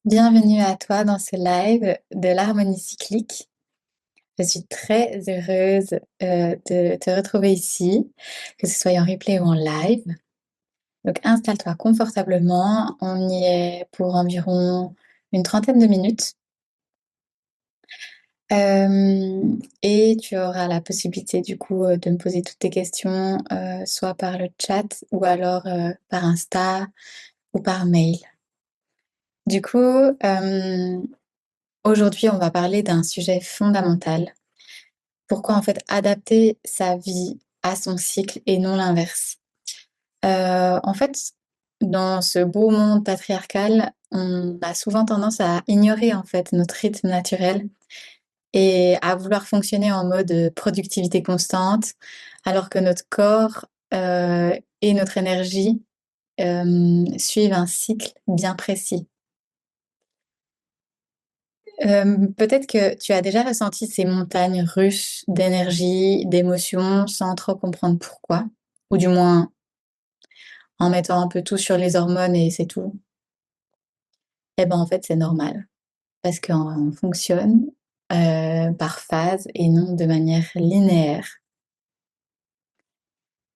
Bienvenue à toi dans ce live de l'harmonie cyclique. Je suis très heureuse de te retrouver ici, que ce soit en replay ou en live. Donc installe-toi confortablement, on y est pour environ une trentaine de minutes. Et tu auras la possibilité du coup de me poser toutes tes questions, soit par le chat ou alors par Insta ou par mail. Du coup, aujourd'hui, on va parler d'un sujet fondamental. Pourquoi en fait adapter sa vie à son cycle et non l'inverse? En fait, dans ce beau monde patriarcal, on a souvent tendance à ignorer en fait notre rythme naturel et à vouloir fonctionner en mode productivité constante, alors que notre corps et notre énergie suivent un cycle bien précis. Peut-être que tu as déjà ressenti ces montagnes russes d'énergie, d'émotions, sans trop comprendre pourquoi, ou du moins en mettant un peu tout sur les hormones et c'est tout. Eh ben, en fait, c'est normal parce qu'on fonctionne, par phase et non de manière linéaire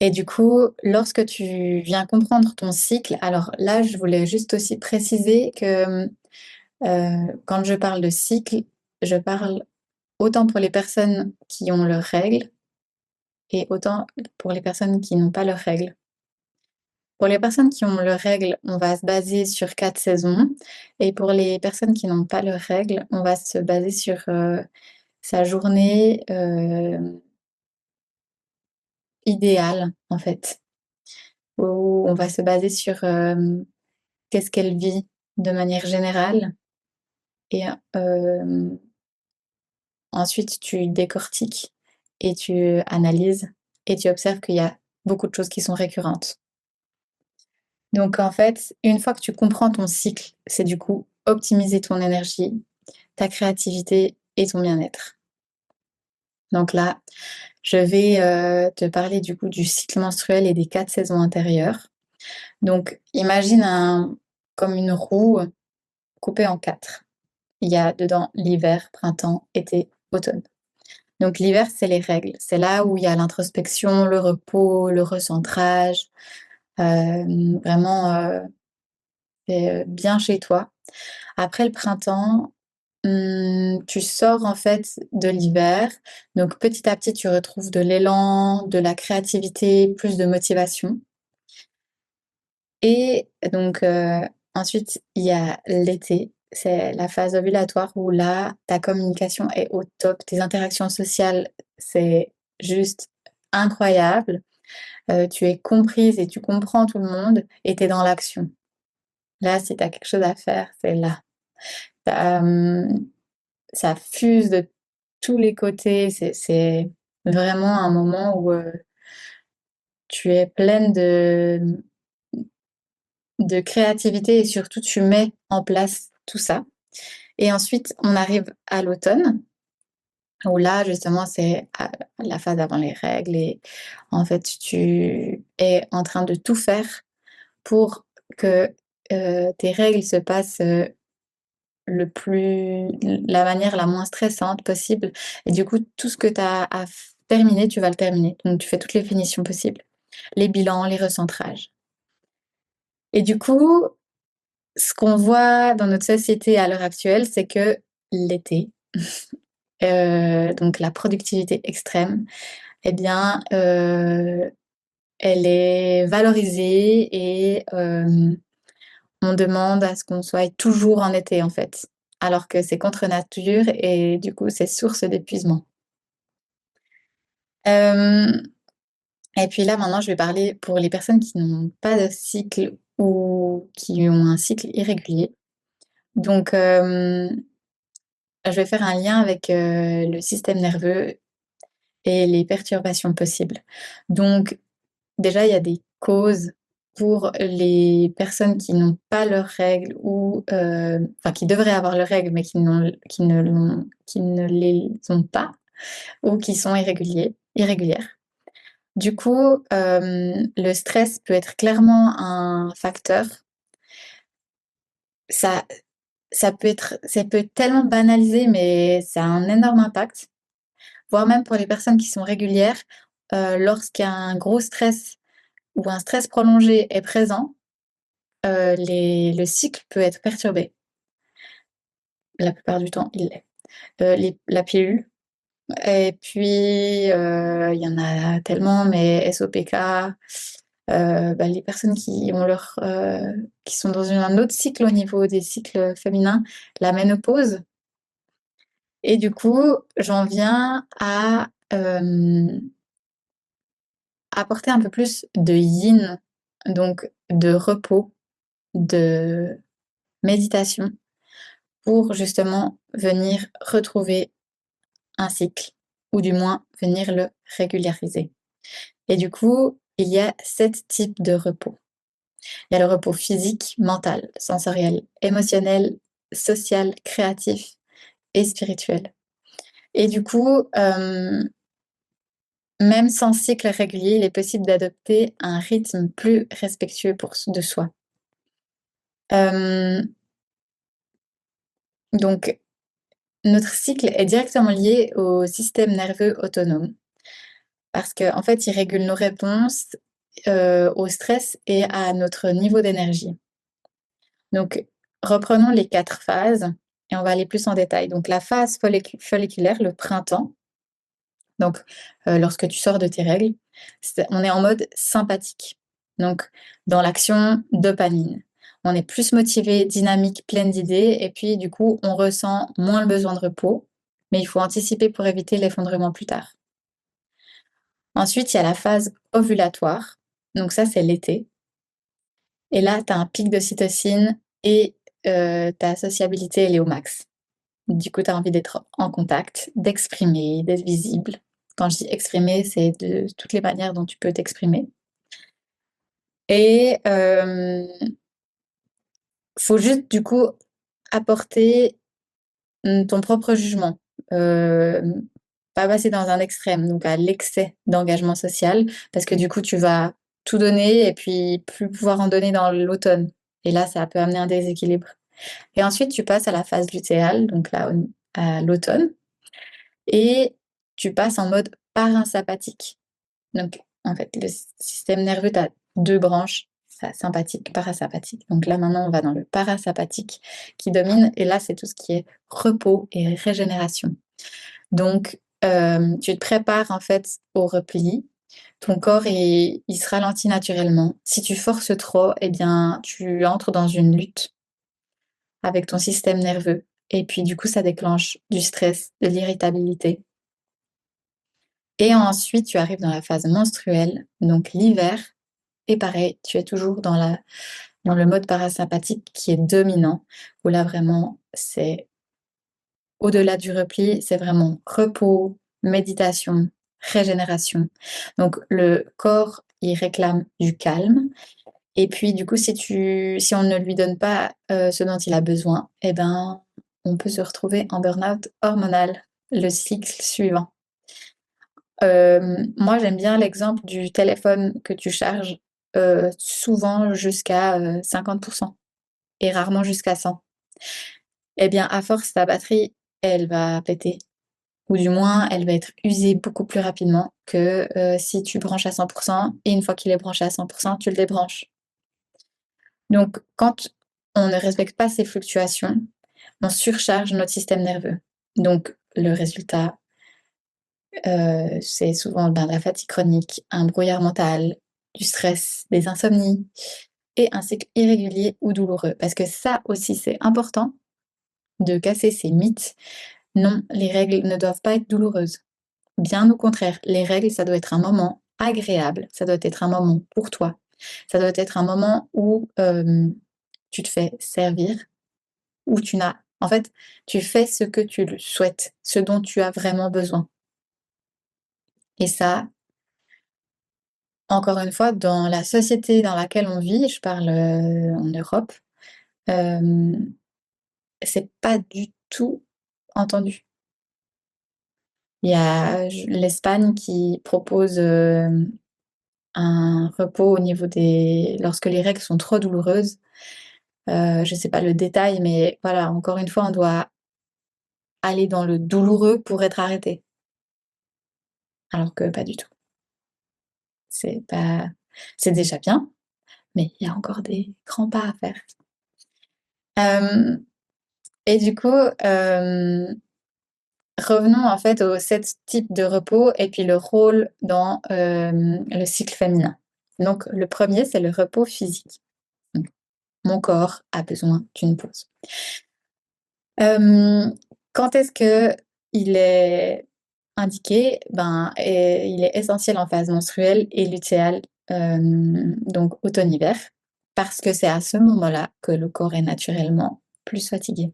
et du coup, lorsque tu viens comprendre ton cycle alors là, je voulais juste aussi préciser que, quand je parle de cycle, je parle autant pour les personnes qui ont leurs règles et autant pour les personnes qui n'ont pas leurs règles. Pour les personnes qui ont leurs règles, on va se baser sur 4 saisons et pour les personnes qui n'ont pas leurs règles, on va se baser sur, sa journée, idéale, en fait. Où on va se baser sur, qu'est-ce qu'elle vit de manière générale et ensuite tu décortiques et tu analyses et tu observes qu'il y a beaucoup de choses qui sont récurrentes. Donc en fait, une fois que tu comprends ton cycle, c'est du coup optimiser ton énergie, ta créativité et ton bien-être. Donc là, je vais, te parler du coup du cycle menstruel et des 4 saisons intérieures. Donc imagine comme une roue coupée en 4. Il y a dedans l'hiver, printemps, été, automne. Donc l'hiver, c'est les règles. C'est là où il y a l'introspection, le repos, le recentrage, vraiment, tu bien chez toi. Après le printemps, tu sors en fait de l'hiver, donc petit à petit tu retrouves de l'élan, de la créativité, plus de motivation et donc ensuite il y a l'été, c'est la phase ovulatoire où là, ta communication est au top, tes interactions sociales, c'est juste incroyable, tu es comprise et tu comprends tout le monde et tu es dans l'action. Là, si tu as quelque chose à faire, c'est là. Tu ça fuse de tous les côtés, c'est vraiment un moment où, tu es pleine de créativité et surtout tu mets en place tout ça et ensuite on arrive à l'automne où là justement c'est à la phase avant les règles et en fait tu es en train de tout faire pour que, tes règles se passent, la manière la moins stressante possible et du coup, tout ce que tu as à terminer, tu vas le terminer. Donc tu fais toutes les finitions possibles, les bilans, les recentrages et du coup, ce qu'on voit dans notre société à l'heure actuelle, c'est que l'été, donc la productivité extrême et bien, elle est valorisée et on demande à ce qu'on soit toujours en été, en fait, alors que c'est contre nature et du coup, c'est source d'épuisement. Hem et puis là, maintenant, je vais parler pour les personnes qui n'ont pas de cycle ou qui ont un cycle irrégulier. Donc je vais faire un lien avec, le système nerveux et les perturbations possibles. Donc déjà, il y a des causes pour les personnes qui n'ont pas leurs règles ou enfin qui devraient avoir leurs règles mais qui ne les ont pas ou qui sont irrégulières. Du coup, le stress peut être clairement un facteur. Ça ça peut être tellement banalisé, mais ça a un énorme impact, voire même pour les personnes qui sont régulières, lorsqu'il y a un gros stress ou un stress prolongé est présent, le cycle peut être perturbé. La plupart du temps, il l'est. La pilule et puis, il y en a tellement, mais SOPK, les personnes qui sont dans un autre cycle au niveau des cycles féminins, la ménopause. Et du coup, j'en viens à apporter un peu plus de yin, donc de repos, de méditation, pour justement venir retrouver un cycle, ou du moins venir le régulariser. Et du coup, il y a 7 types de repos. Il y a le repos physique, mental, sensoriel, émotionnel, social, créatif et spirituel. Et du coup, même sans cycle régulier, il est possible d'adopter un rythme plus respectueux de soi. Donc, notre cycle est directement lié au système nerveux autonome parce qu'en fait, il régule nos réponses au stress et à notre niveau d'énergie. Donc, reprenons les 4 phases et on va aller plus en détail. Donc, la phase folliculaire, le printemps, donc lorsque tu sors de tes règles, on est en mode sympathique. Donc, dans l'action, dopamine. On est plus motivé, dynamique, pleine d'idées et puis du coup, on ressent moins le besoin de repos, mais il faut anticiper pour éviter l'effondrement plus tard. Ensuite, il y a la phase ovulatoire. Donc ça, c'est l'été. Et là, tu as un pic d'ocytocine et ta sociabilité, elle est au max. Du coup, tu as envie d'être en contact, d'exprimer, d'être visible. Quand je dis exprimer, c'est de toutes les manières dont tu peux t'exprimer. Et faut juste, du coup, apporter ton propre jugement. Pas passer dans un extrême, donc à l'excès d'engagement social, parce que du coup, tu vas tout donner et puis plus pouvoir en donner dans l'automne. Et là, ça peut amener un déséquilibre. Et ensuite, tu passes à la phase lutéale, donc là, à l'automne, et tu passes en mode parasympathique. Donc, en fait, le système nerveux, tu as 2 branches, sympathique, parasympathique. Donc là, maintenant, on va dans le parasympathique qui domine, et là, c'est tout ce qui est repos et régénération. Donc, tu te prépares en fait au repli. Ton corps, il se ralentit naturellement. Si tu forces trop, eh bien, tu entres dans une lutte avec ton système nerveux. Et puis, du coup, ça déclenche du stress, de l'irritabilité. Et ensuite, tu arrives dans la phase menstruelle, donc l'hiver. Et pareil, tu es toujours dans le mode parasympathique qui est dominant, où là, vraiment, c'est au-delà du repli, c'est vraiment repos, méditation, régénération. Donc le corps, il réclame du calme et puis du coup, si on ne lui donne pas, ce dont il a besoin, eh ben, on peut se retrouver en burn-out hormonal, le cycle suivant. Moi, j'aime bien l'exemple du téléphone que tu charges, souvent jusqu'à, 50 et rarement jusqu'à 100. Eh bien, à force, ta batterie, elle va péter. Ou du moins, elle va être usée beaucoup plus rapidement que si tu branches à 100% et une fois qu'il est branché à 100%, tu le débranches. Donc, quand on ne respecte pas ces fluctuations, on surcharge notre système nerveux. Donc, le résultat, c'est souvent de la fatigue chronique, un brouillard mental, du stress, des insomnies et un cycle irrégulier ou douloureux. Parce que ça aussi, c'est important de casser ces mythes. Non, les règles ne doivent pas être douloureuses. Bien au contraire, les règles, ça doit être un moment agréable, ça doit être un moment pour toi, ça doit être un moment où tu te fais servir, où en fait, tu fais ce que tu le souhaites, ce dont tu as vraiment besoin. Et ça, encore une fois, dans la société dans laquelle on vit, je parle en Europe, euh, c'est pas du tout entendu. Il y a l'Espagne qui propose un repos au niveau lorsque les règles sont trop douloureuses, Je sais pas le détail, mais voilà, encore une fois, on doit aller dans le douloureux pour être arrêté, alors que pas du tout. C'est pas c'est déjà bien, mais il y a encore des grands pas à faire. Hem et du coup, revenons en fait aux 7 types de repos et puis le rôle dans, le cycle féminin. Donc le premier, c'est le repos physique. Donc mon corps a besoin d'une pause. Quand est-ce qu'il est indiqué? Ben, il est essentiel en phase menstruelle et lutéale, donc automne-hiver, parce que c'est à ce moment-là que le corps est naturellement plus fatigué.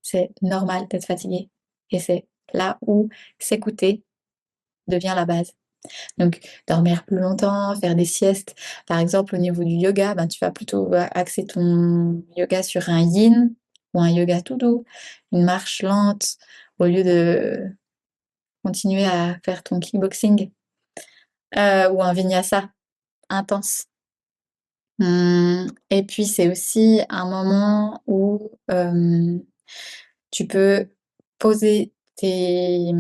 C'est normal d'être fatigué et c'est là où s'écouter devient la base. Donc dormir plus longtemps, faire des siestes. Par exemple, au niveau du yoga, ben, tu vas plutôt axer ton yoga sur un yin ou un yoga tout doux, une marche lente, au lieu de continuer à faire ton kickboxing, ou un vinyasa intense. Et puis c'est aussi un moment où, tu peux poser tes,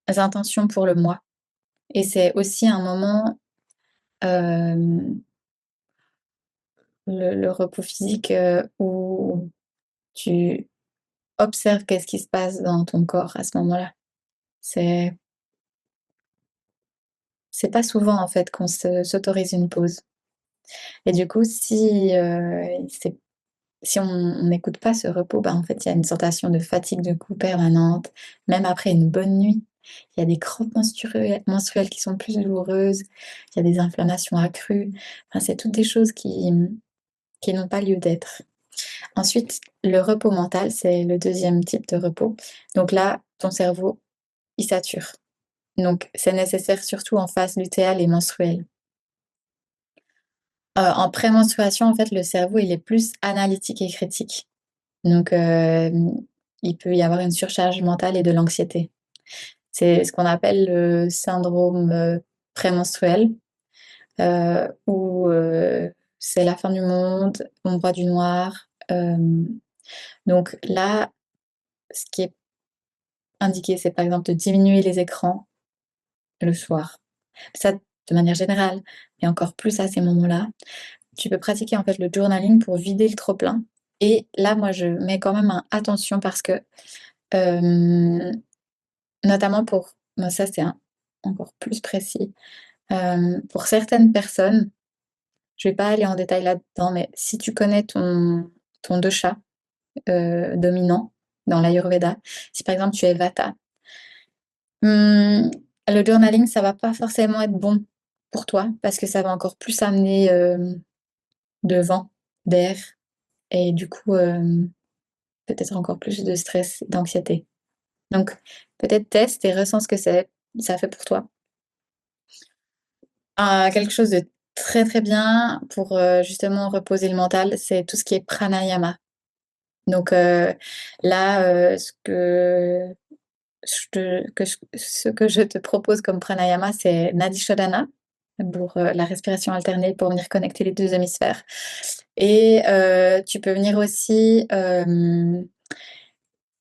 intentions pour le mois et c'est aussi un moment, hem le repos physique, où tu observes qu'est-ce qui se passe dans ton corps à ce moment-là. C'est c'est pas souvent en fait qu'on s'autorise une pause et du coup si on n'écoute pas ce repos, bah, en fait, il y a une sensation de fatigue de cou permanente, même après une bonne nuit. Il y a des crampes menstruelles qui sont plus douloureuses, il y a des inflammations accrues. Enfin, c'est toutes des choses qui n'ont pas lieu d'être. Ensuite, le repos mental, c'est le deuxième type de repos. Donc là, ton cerveau, il sature. Donc c'est nécessaire surtout en phase lutéale et menstruelle. En prémenstruation, en fait, le cerveau, il est plus analytique et critique. Donc il peut y avoir une surcharge mentale et de l'anxiété. C'est ce qu'on appelle le syndrome, prémenstruel, où, c'est la fin du monde, on voit du noir. Donc là, ce qui est indiqué, c'est par exemple de diminuer les écrans le soir. Ça, de manière générale, mais encore plus à ces moments-là. Tu peux pratiquer en fait le journaling pour vider le trop plein et là, moi, je mets quand même un attention parce que, hem, notamment pour moi ça c'est un encore plus précis, pour certaines personnes, je vais pas aller en détail là-dedans, mais si tu connais ton dosha, dominant dans l'ayurveda, si par exemple tu es vata. Mmh, le journaling, ça va pas forcément être bon pour toi parce que ça va encore plus amener, de vent, d'air et du coup, peut-être encore plus de stress, d'anxiété. Donc peut-être teste et ressens ce que ça fait pour toi. Quelque chose de très, très bien pour, justement reposer le mental, c'est tout ce qui est pranayama. Donc, là, ce que je te propose comme pranayama, c'est Nadi Shodhana pour, la respiration alternée pour venir connecter les 2 hémisphères et tu peux venir aussi,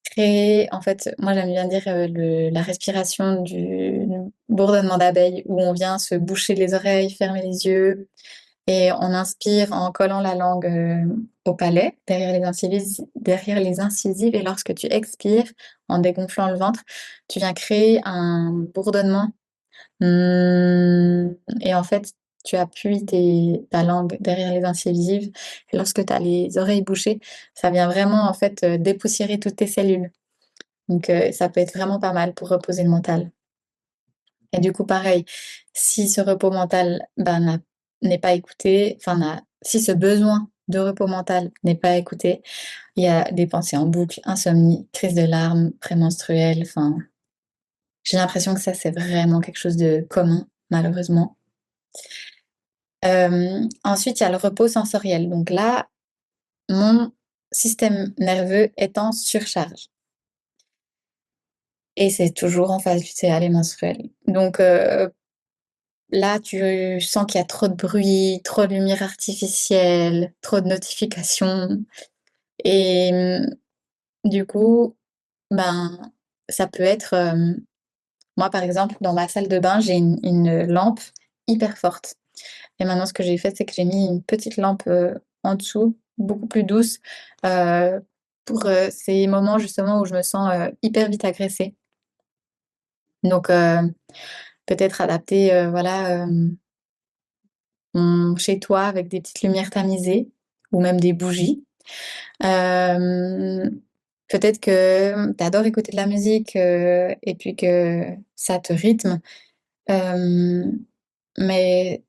créer en fait, moi j'aime bien dire, la respiration du bourdonnement d'abeilles où on vient se boucher les oreilles, fermer les yeux et on inspire en collant la langue, au palais, derrière les incisives et lorsque tu expires, en dégonflant le ventre, tu viens créer un bourdonnement. Mmh et en fait, tu appuies ta langue derrière les incisives et lorsque tu as les oreilles bouchées, ça vient vraiment en fait, dépoussiérer toutes tes cellules. Donc ça peut être vraiment pas mal pour reposer le mental. Et du coup, pareil, si ce repos mental, ben, n'est pas écouté, enfin si ce besoin de repos mental n'est pas écouté, il y a des pensées en boucle, insomnie, crise de larmes, prémenstruelles, enfin, j'ai l'impression que ça, c'est vraiment quelque chose de commun, malheureusement. Ensuite, il y a le repos sensoriel. Donc là, mon système nerveux est en surcharge et c'est toujours en phase lutéale et menstruelle. Donc là, tu sens qu'il y a trop de bruit, trop de lumière artificielle, trop de notifications et du coup, ben, ça peut être, moi, par exemple, dans ma salle de bain, j'ai une lampe hyper forte et maintenant ce que j'ai fait, c'est que j'ai mis une petite lampe, en dessous, beaucoup plus douce, heu, pour, ces moments justement où je me sens, hyper vite agressée. Donc peut-être adapter, voilà, chez toi avec des petites lumières tamisées ou même des bougies. Hem, peut-être que tu adores écouter de la musique, et puis que ça te rythme, hem, mais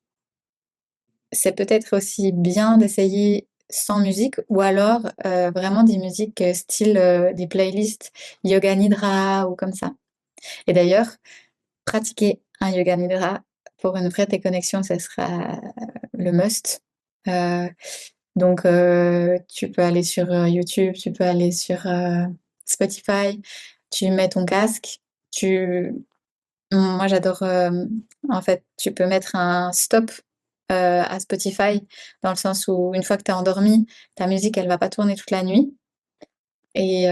c'est peut-être aussi bien d'essayer sans musique ou alors, vraiment des musiques, style, des playlists yoga nidra ou comme ça. Et d'ailleurs, pratiquer un yoga nidra pour une vraie déconnexion, ça sera le must. Heu, donc tu peux aller sur, YouTube, tu peux aller sur, Spotify, tu mets ton casque, tu moi j'adore, en fait, tu peux mettre un stop, à Spotify, dans le sens où une fois que tu es endormi, ta musique, elle va pas tourner toute la nuit et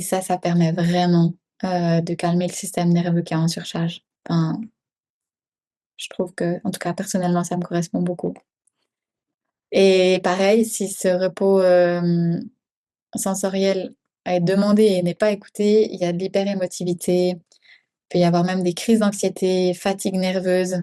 ça permet vraiment, de calmer le système nerveux qui est en surcharge. Enfin, je trouve que, en tout cas personnellement, ça me correspond beaucoup. Et pareil, si ce repos, sensoriel est demandé et n'est pas écouté, il y a de l'hyperémotivité, il peut y avoir même des crises d'anxiété, fatigue nerveuse.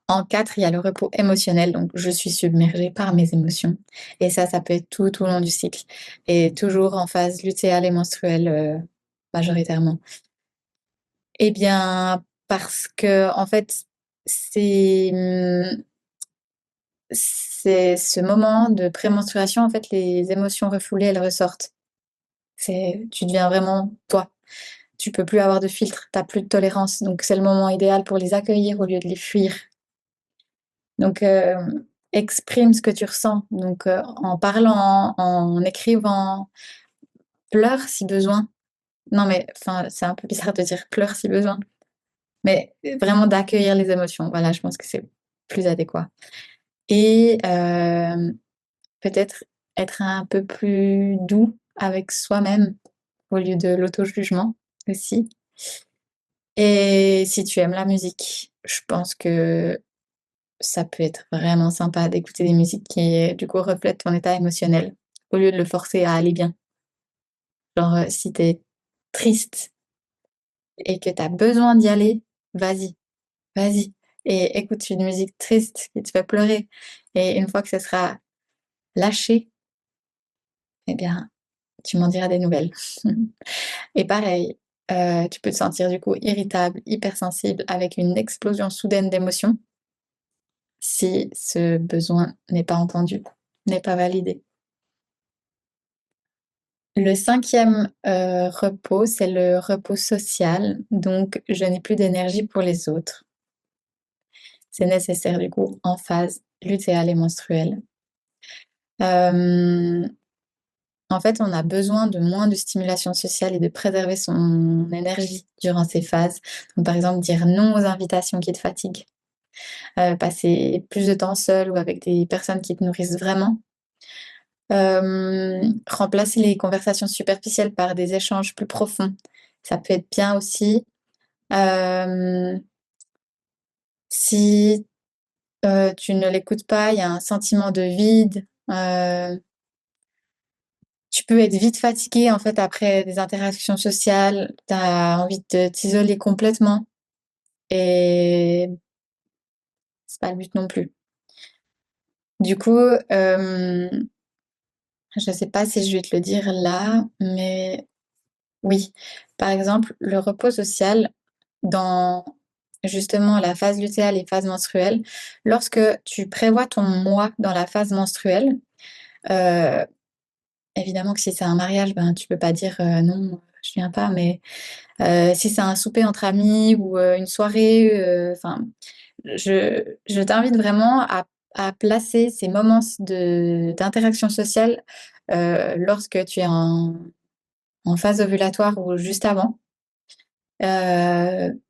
En 4, il y a le repos émotionnel, donc je suis submergée par mes émotions et ça peut être tout au long du cycle et toujours en phase lutéale et menstruelle, majoritairement. Eh bien, parce qu'en fait, c'est, c'est ce moment de prémenstruation, en fait, les émotions refoulées, elles ressortent. Tu deviens vraiment toi. Tu peux plus avoir de filtre, tu as plus de tolérance, donc c'est le moment idéal pour les accueillir au lieu de les fuir. Donc exprime ce que tu ressens, donc en parlant, en écrivant, pleure si besoin. Non mais enfin, c'est un peu bizarre de dire pleure si besoin, mais vraiment d'accueillir les émotions. Voilà, je pense que c'est plus adéquat et peut-être être un peu plus doux avec soi-même au lieu de l'auto-jugement aussi et si tu aimes la musique, je pense que ça peut être vraiment sympa d'écouter des musiques qui, du coup, reflètent ton état émotionnel, au lieu de le forcer à aller bien. Genre, si tu es triste et que tu as besoin d'y aller, vas-y, vas-y et écoute une musique triste qui te fait pleurer et une fois que ça sera lâché, eh bien, tu m'en diras des nouvelles. Et pareil, tu peux te sentir, du coup, irritable, hypersensible, avec une explosion soudaine d'émotions, si ce besoin n'est pas entendu, n'est pas validé. Le 5e, repos, c'est le repos social, donc je n'ai plus d'énergie pour les autres. C'est nécessaire du coup en phase lutéale et menstruelle. Hem, en fait, on a besoin de moins de stimulation sociale et de préserver son énergie durant ces phases. Donc par exemple, dire non aux invitations qui te fatiguent, passer plus de temps seul ou avec des personnes qui te nourrissent vraiment. Remplacer les conversations superficielles par des échanges plus profonds, ça peut être bien aussi. Hem, si, tu ne l'écoutes pas, il y a un sentiment de vide, tu peux être vite fatigué, en fait, après des interactions sociales. Tu as envie de t'isoler complètement et c'est pas le but non plus. Du coup, je sais pas si je vais te le dire là, mais oui, par exemple, le repos social dans justement la phase lutéale et phase menstruelle, lorsque tu prévois ton mois dans la phase menstruelle, heu, évidemment que si c'est un mariage, ben, tu peux pas dire, «Non, je viens pas», mais si c'est un souper entre amis ou une soirée, enfin, je t'invite vraiment à placer ces moments d'interaction sociale, lorsque tu es en phase ovulatoire ou juste avant, heu,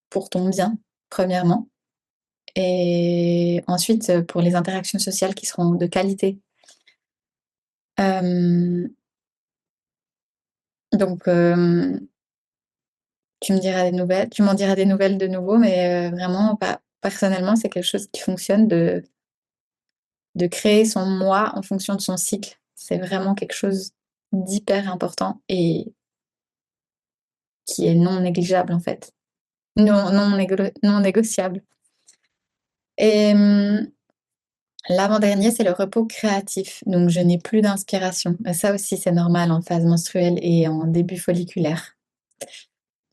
pour ton bien. premièrement et ensuite, pour les interactions sociales qui seront de qualité. Hem, donc tu m'en diras des nouvelles de nouveau, mais vraiment, bah, personnellement, c'est quelque chose qui fonctionne de créer son moi en fonction de son cycle. C'est vraiment quelque chose d'hyper important et qui est non négligeable, en fait. Non négociable et l'avant-dernier, c'est le repos créatif, donc je n'ai plus d'inspiration. Ça aussi, c'est normal en phase menstruelle et en début folliculaire.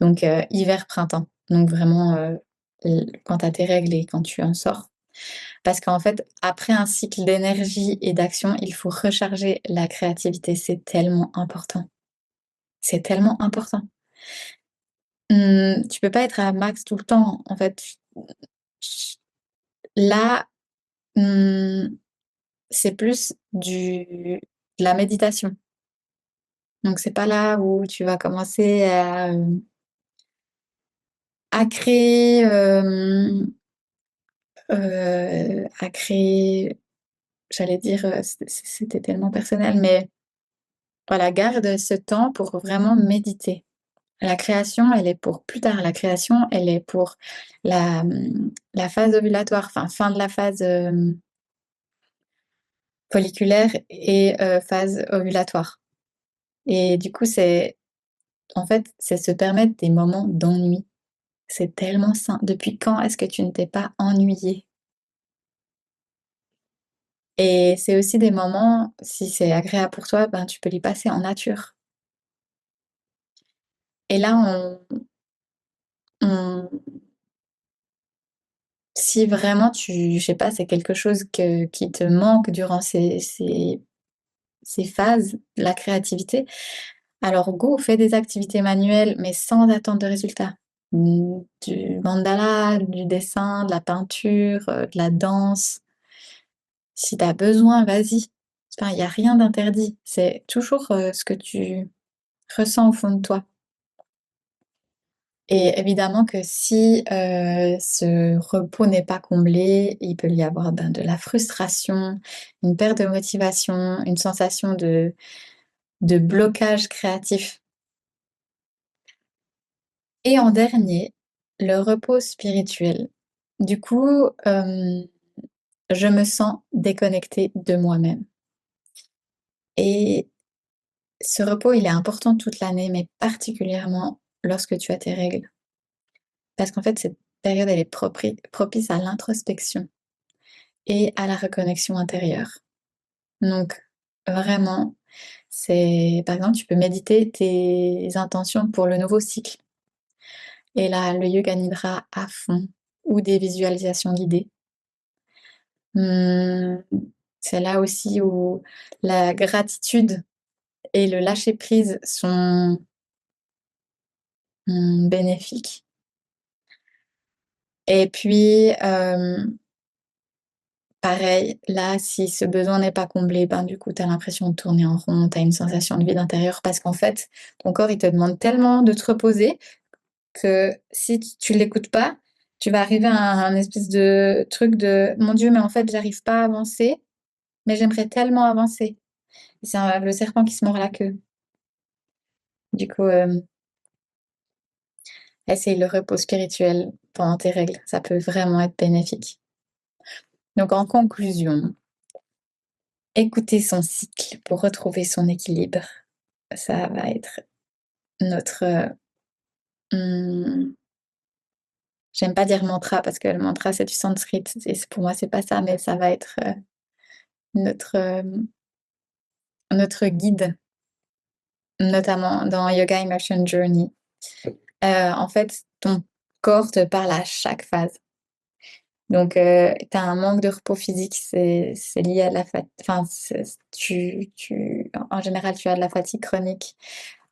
Donc hiver-printemps, donc vraiment, l quand tu as tes règles et quand tu en sors. Parce qu'en fait, après un cycle d'énergie et d'action, il faut recharger la créativité. C'est tellement important. C'est tellement important. Tu peux pas être à max tout le temps, en fait. Ch Là, mmh, c'est plus de la méditation. Donc c'est pas là où tu vas commencer à créer, à créer, j'allais dire, c'était tellement personnel, mais voilà, garde ce temps pour vraiment méditer. La création, elle est pour plus tard. La création, elle est pour la phase ovulatoire, enfin, fin de la phase, folliculaire et phase ovulatoire et du coup, en fait, c'est se permettre des moments d'ennui. C'est tellement sain. Depuis quand est-ce que tu ne t'es pas ennuyé? Et c'est aussi des moments, si c'est agréable pour toi, ben, tu peux les passer en nature. Et là, on si vraiment je sais pas, c'est quelque chose qui te manque durant ces phases, la créativité, alors go, fais des activités manuelles, mais sans attendre de résultats. Du mandala, du dessin, de la peinture, de la danse. Si tu as besoin, vas-y. Enfin, il y a rien d'interdit. C'est toujours, ce que tu ressens au fond de toi. Et évidemment que si, ce repos n'est pas comblé, il peut y avoir, ben, de la frustration, une perte de motivation, une sensation de blocage créatif. Et en dernier, le repos spirituel. Du coup, je me sens déconnectée de moi-même et ce repos, il est important toute l'année, mais particulièrement lorsque tu as tes règles. Parce qu'en fait, cette période, elle est propice à l'introspection et à la reconnexion intérieure. Donc vraiment, c'est par exemple, tu peux méditer tes intentions pour le nouveau cycle et là, le yoga nidra à fond ou des visualisations guidées. Mmh, c'est là aussi où la gratitude et le lâcher prise sont, bénéfiques et puis, pareil, là, si ce besoin n'est pas comblé, ben, du coup, tu as l'impression de tourner en rond, tu as une sensation de vide intérieur parce qu'en fait, ton corps, il te demande tellement de te reposer que si tu l'écoutes pas, tu vas arriver à un espèce de truc de: «Mon Dieu, mais en fait, j'arrive pas à avancer, mais j'aimerais tellement avancer». C'est le serpent qui se mord la queue. Du coup, essaye le repos spirituel pendant tes règles, ça peut vraiment être bénéfique. Donc en conclusion, écouter son cycle pour retrouver son équilibre, ça va être notre, mmh, j'aime pas dire mantra parce que le mantra c'est du sanskrit et pour moi c'est pas ça, mais ça va être, notre, notre guide, notamment dans Yoga Immersion Journey. En fait, ton corps te parle à chaque phase. Donc, tu as un manque de repos physique, c'est lié à la enfin, en général, tu as de la fatigue chronique.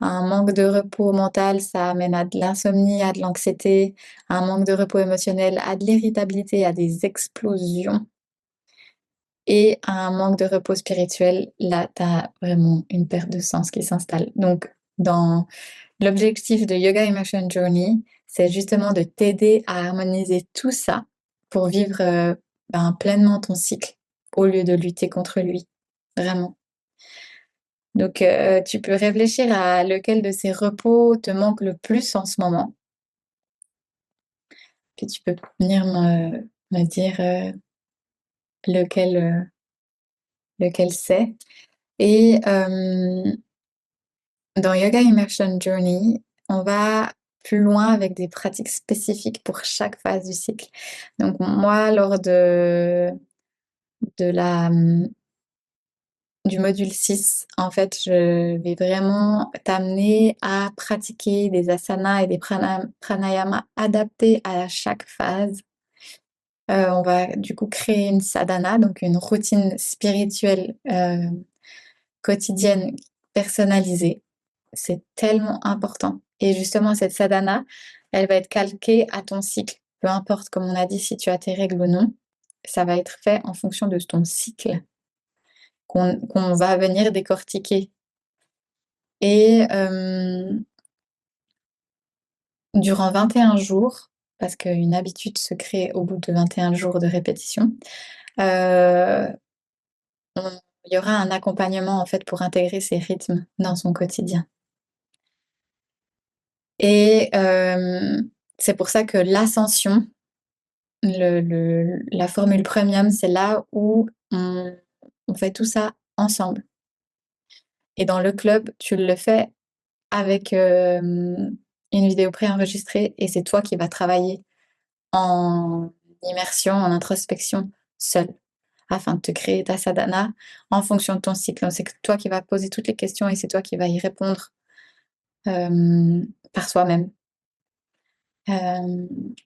Un manque de repos mental, ça amène à de l'insomnie, à de l'anxiété. Un manque de repos émotionnel, à de l'irritabilité, à des explosions et un manque de repos spirituel, là, tu as vraiment une perte de sens qui s'installe. Donc dans l'objectif de Yoga Immersion Journey, c'est justement de t'aider à harmoniser tout ça pour vivre, pleinement ton cycle, au lieu de lutter contre lui, vraiment. Donc tu peux réfléchir à lequel de ces repos te manque le plus en ce moment, puis tu peux venir me dire, lequel, lequel c'est. Et dans Yoga Immersion Journey, on va plus loin avec des pratiques spécifiques pour chaque phase du cycle. Donc moi, lors de la, du module 6, en fait, je vais vraiment t'amener à pratiquer des asanas et des pranayamas adaptés à chaque phase. On va du coup créer une sadhana, donc une routine spirituelle, quotidienne personnalisée. C'est tellement important et justement cette sadhana, elle va être calquée à ton cycle. Peu importe, comme on a dit, si tu as tes règles ou non, ça va être fait en fonction de ton cycle qu'on va venir décortiquer. Et durant 21 jours, parce qu'une habitude se crée au bout de 21 jours de répétition, heu, il y aura un accompagnement, en fait, pour intégrer ces rythmes dans son quotidien. Et c'est pour ça que l'ascension, la formule premium, c'est là où on fait tout ça ensemble. Et dans le club, tu le fais avec, une vidéo préenregistrée et c'est toi qui vas travailler en immersion, en introspection, seul, afin de te créer ta sadhana en fonction de ton cycle. Donc c'est toi qui vas poser toutes les questions et c'est toi qui vas y répondre, par soi-même.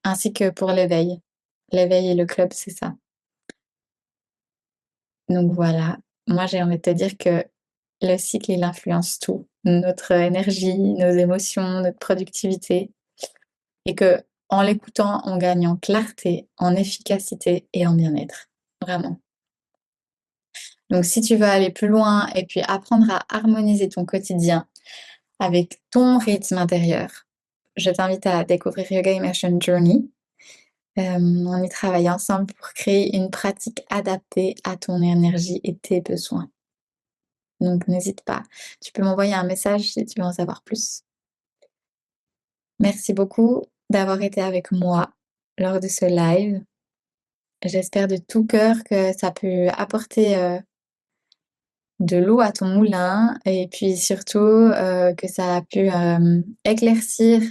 Ainsi que pour l'éveil. L'éveil et le club, c'est ça. Donc voilà, moi j'ai envie de te dire que le cycle, il influence tout, notre énergie, nos émotions, notre productivité et qu'en l'écoutant, on gagne en clarté, en efficacité et en bien-être, vraiment. Donc si tu veux aller plus loin et puis apprendre à harmoniser ton quotidien avec ton rythme intérieur, je t'invite à découvrir Yoga Immersion Journey. On y travaille ensemble pour créer une pratique adaptée à ton énergie et tes besoins. Donc n'hésite pas, tu peux m'envoyer un message si tu veux en savoir plus. Merci beaucoup d'avoir été avec moi lors de ce live. J'espère de tout cœur que ça peut apporter, de l'eau à ton moulin et puis surtout, que ça a pu, éclaircir,